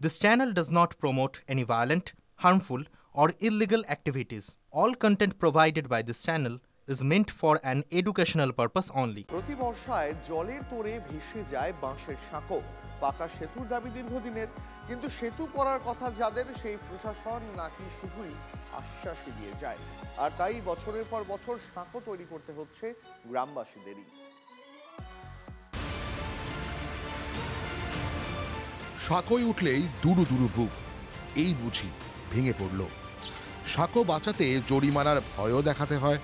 This channel does not promote any violent, harmful, or illegal activities. All content provided by this channel is meant for an educational purpose only. প্রতি বর্ষায় জলের তোড়ে ভেসে যায় বাঁশের সাঁকো। পাকা সেতুর দাবি দীর্ঘদিনের, কিন্তু সেতু করার কথা যাদের সেই প্রশাসন নাকি শুধুই আশ্বাসই দিয়ে যায়। আর তাই বছরের পর বছর সাঁকো তৈরি করতে হচ্ছে গ্রামবাসীদেরই। সাঁকোয় উঠলেই দুরু দুরু বুক, এই বুঝি ভেঙে পড়ল। সাঁকো বাঁচাতে জরিমানার ভয়ও দেখাতে হয়।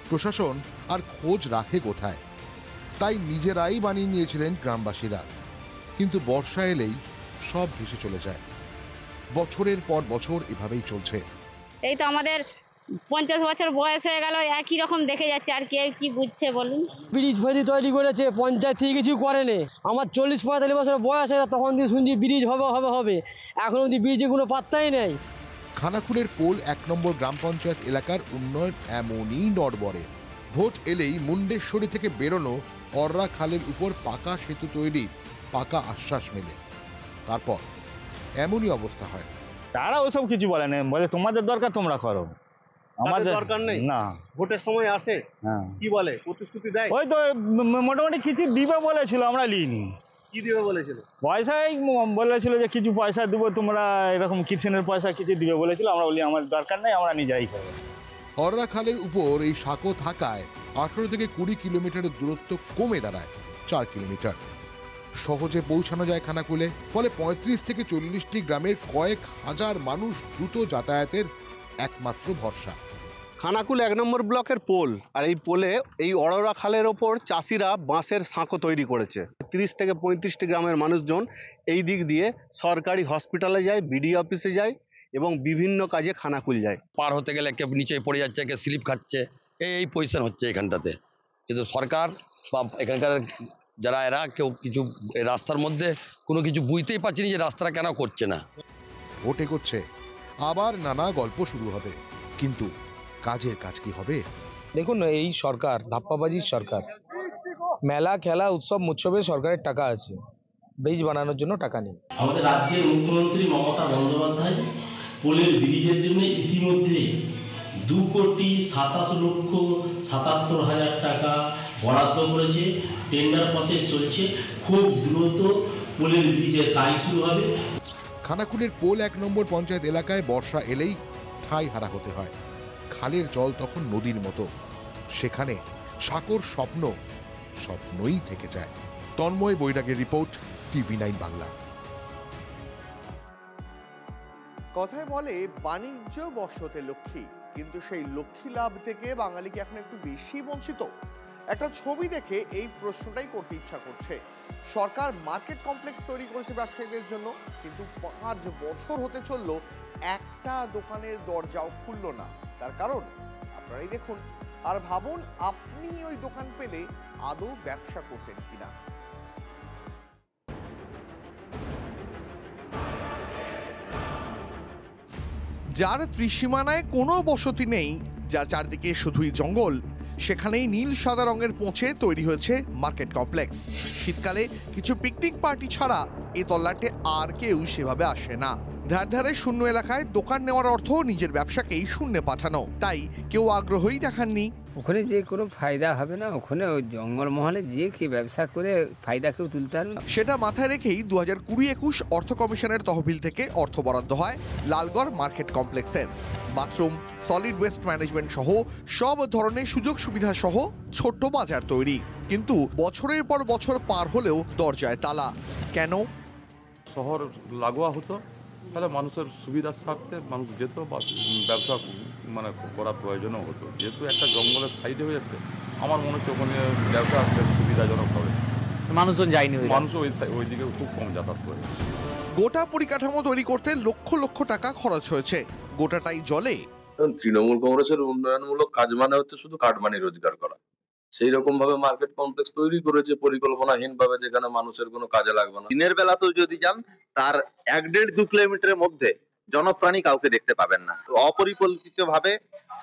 প্রশাসন আর খোঁজ রাখে কোথায়? তাই নিজেরাই বানিয়ে নিয়েছিলেন গ্রামবাসীরা। কিন্তু বর্ষা এলেই সব ভেসে চলে যায়। বছরের পর বছর এভাবেই চলছে। এই তো আমাদের 50 বছর বয়স হয়ে গেল, একই রকম দেখে যাচ্ছে, আর কেউ কি বুঝছে বলুন? ব্রিজ ফেরি তৈরি করেছে, পঞ্চায়েত থেকে কিছু করেনি। আমার 40-45 বছর বয়স হয়ে তখন দিয়ে শুনছি ব্রিজ হবে, এখন অব্দি ব্রিজে কোনো পাত্তাই নেই। খানাকুলের পোল 1 নম্বর গ্রাম পঞ্চায়েত এলাকার উন্নয়ন এমনই নড়বড়ে। ভোট এলেই মুন্ডেশ্বরী থেকে বেরোনো অররা খালের উপর পাকা সেতু তৈরি পাকা আশ্বাস মেলে। তারপর এমনই অবস্থা হয়। তারা ওসব কিছু বলে না, বলে তোমাদের দরকার তোমরা করো, আমাদের দরকার নেই। না, ভোটের সময় আসে কি বলে, প্রতিশ্রুতি দেয়, ওই তো মোটামুটি কিছু দিবে বলেছিল, আমরা লিনি। কি দিবে বলেছিল? পয়সাই বলেছিল যে কিছু পয়সা দেবো, তোমরা এরকম কিচেনের পয়সা কিছু দিবে বলেছিল। আমরা বলি আমার দরকার নেই, আমরা নিজেই করবো। অররা খালের উপর এই সাঁকো থাকায় 18 থেকে 20 কিলোমিটারের দূরত্ব কমে দাঁড়ায় 4 কিলোমিটার। সহজে পৌঁছানো যায় খানাকুলে। ফলে 35 থেকে 40টি গ্রামের কয়েক হাজার মানুষ দ্রুত যাতায়াতের একমাত্র ভরসা। খানাকুল 1 নম্বর ব্লকের পোল, আর এই পোলে এই অররা খালের ওপর চাষিরা বাঁশের সাঁকো তৈরি করেছে। 30 থেকে 35টি গ্রামের মানুষজন এই দিক দিয়ে সরকারি হসপিটালে যায়, বিডিও অফিসে যায় এবং বিভিন্ন কাজে খানাকুল যায়। পার হতে গেলে কেউ নিচে পড়ে যাচ্ছে, কেউ স্লিপ খাচ্ছে, এই পজিশন হচ্ছে এখানটাতে। কিন্তু সরকার বা এখানকার যারা এরা কেউ কিছু রাস্তার মধ্যে কোনো কিছু বুঝতেই পারছি না যে রাস্তাটা কেন করছে না। ভোটে করছে, আবার নানা গল্প শুরু হবে, কিন্তু কাজের কাজ কি হবে? দেখুন, এই সরকার ধাপ্পাবাজির সরকার। মেলা খেলা উৎসব উৎসবে সরকারের টাকা আছে, ব্রিজ বানানোর জন্য টাকা নেই। আমাদের রাজ্যের মুখ্যমন্ত্রী মমতা বন্দ্যোপাধ্যায় পোলের ব্রিজের জন্য ইতিমধ্যে 2,27,77,000 টাকা বরাদ্দ করেছে। টেন্ডার প্রসেস চলছে, খুব দ্রুত পোলের ব্রিজের কাজ শুরু হবে। খানাকুলের পোল 1 নম্বর পঞ্চায়েত এলাকায় বর্ষা এলেই ঠাঁই হারা হতে হয়। খালের জল তখন নদীর মতো। সেখানে সাঁকোর স্বপ্নই থেকে যায়। তন্ময় বৈরাগের রিপোর্ট, TV9 বাংলা। কথায় বলে বাণিজ্য বর্ষতে লক্ষ্মী, কিন্তু সেই লক্ষ্মী লাভ থেকে বাঙালি কি এখন একটু বেশি বঞ্চিত? একটা ছবি দেখে এই প্রশ্নটাই করতে ইচ্ছা করছে। সরকার মার্কেট কমপ্লেক্স তৈরি করেছে ব্যবসায়ীদের জন্য, কিন্তু 5 বছর হতে চললো একটা দোকানের দরজাও খুলল না। তার কারণ আপনারাই দেখুন, আর ভাবুন আপনি ওই দোকান পেলে আদৌ ব্যবসা করতেন কিনা। যার ত্রিসীমানায় কোনো বসতি নেই, যার চারদিকে শুধুই জঙ্গল, সেখানেই নীল সাদা রঙের পোঁছে তৈরি হয়েছে মার্কেট কমপ্লেক্স। শীতকালে কিছু পিকনিক পার্টি ছাড়া এ তল্লাটে আর কেউ সেভাবে আসে না। ধারে শূন্য এলাকায় দোকান নেওয়ার অর্থ নিজের ব্যবসাকেই শূন্যে পাঠানো, তাই কেউ আগ্রহই দেখাননি। ওখানে যে কোনো ফায়দা হবে না, ওখানে ওই জঙ্গলমহলে যে কি ব্যবসা করে ফায়দা কেউ তুলতে পারবে না। সেটা মাথায় রেখেই 2020-21 অর্থ কমিশনের তহবিল থেকে অর্থ বরাদ্দ হয় লালগড় মার্কেট কমপ্লেক্সের। বাথরুম, সলিড ওয়েস্ট ম্যানেজমেন্ট সহ সব ধরনের সুযোগ সুবিধা সহ ছোট্ট বাজার তৈরি। কিন্তু বছরের পর বছর পার হলেও দরজায় তালা। কেন? শহর লাগোয়া হতো, তাহলে মানুষের সুবিধার স্বার্থে মানুষ যেত, ব্যবসা মানে করার প্রয়োজনও হতো। যেহেতু একটা জঙ্গলের সাইডে হয়ে যাচ্ছে, আমার মনে হচ্ছে ওখানে ব্যবসা সুবিধাজনক হবে। মানুষজন যায়নি, মানুষ ওই দিকে খুব কম যাতায়াত করে। গোটা পরিকাঠামো তৈরি করতে লক্ষ লক্ষ টাকা খরচ হয়েছে, গোটাটাই জলে। তৃণমূল কংগ্রেসের উন্নয়নমূলক কাজ মানে হচ্ছে শুধু কাটমানি রোজগার করা। সেই রকম ভাবে মার্কেট কমপ্লেক্স তৈরি করেছে পরিকল্পনাহীন ভাবে, যেখানে মানুষের কোনো কাজে লাগবে না। দিনের বেলাতেও যদি যান, তার 1-1.5-2 কিলোমিটারের মধ্যে জনপ্রাণী কাউকে দেখতে পাবেন না। অপরিকল্পিত ভাবে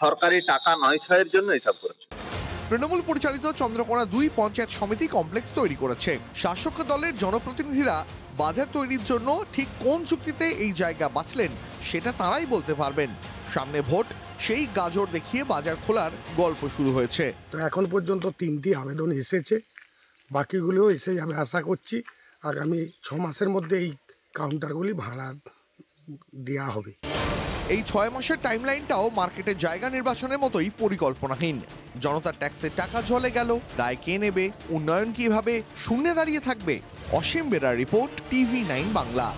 সরকারি টাকা নয় ছয়ের জন্য এসব করেছে। তৃণমূল পরিচালিত চন্দ্রকোনা 2 পঞ্চায়েত সমিতি কমপ্লেক্স তৈরি করেছে। শাসক দলের জনপ্রতিনিধিরা বাজার তৈরির জন্য ঠিক কোন চুক্তিতে এই জায়গা বাছলেন সেটা তারাই বলতে পারবেন। সামনে ভোট, সেই গাজর দেখিয়ে বাজার খোলার গল্প শুরু হয়েছে। তো এখন পর্যন্ত 3টি আবেদন এসেছে, বাকিগুলোও এসে যাবে আশা করছি। আগামী 6 মাসের মধ্যে এই কাউন্টারগুলি ভাড়া দেওয়া হবে। এই 6 মাসের টাইমলাইনটাও মার্কেটের জায়গা নির্বাচনের মতোই পরিকল্পনাহীন। জনতার ট্যাক্সের টাকা জলে গেল, দায় কে নেবে, উন্নয়ন কিভাবে শূন্যে দাঁড়িয়ে থাকবে? অসীম বেরার রিপোর্ট, TV9 বাংলা।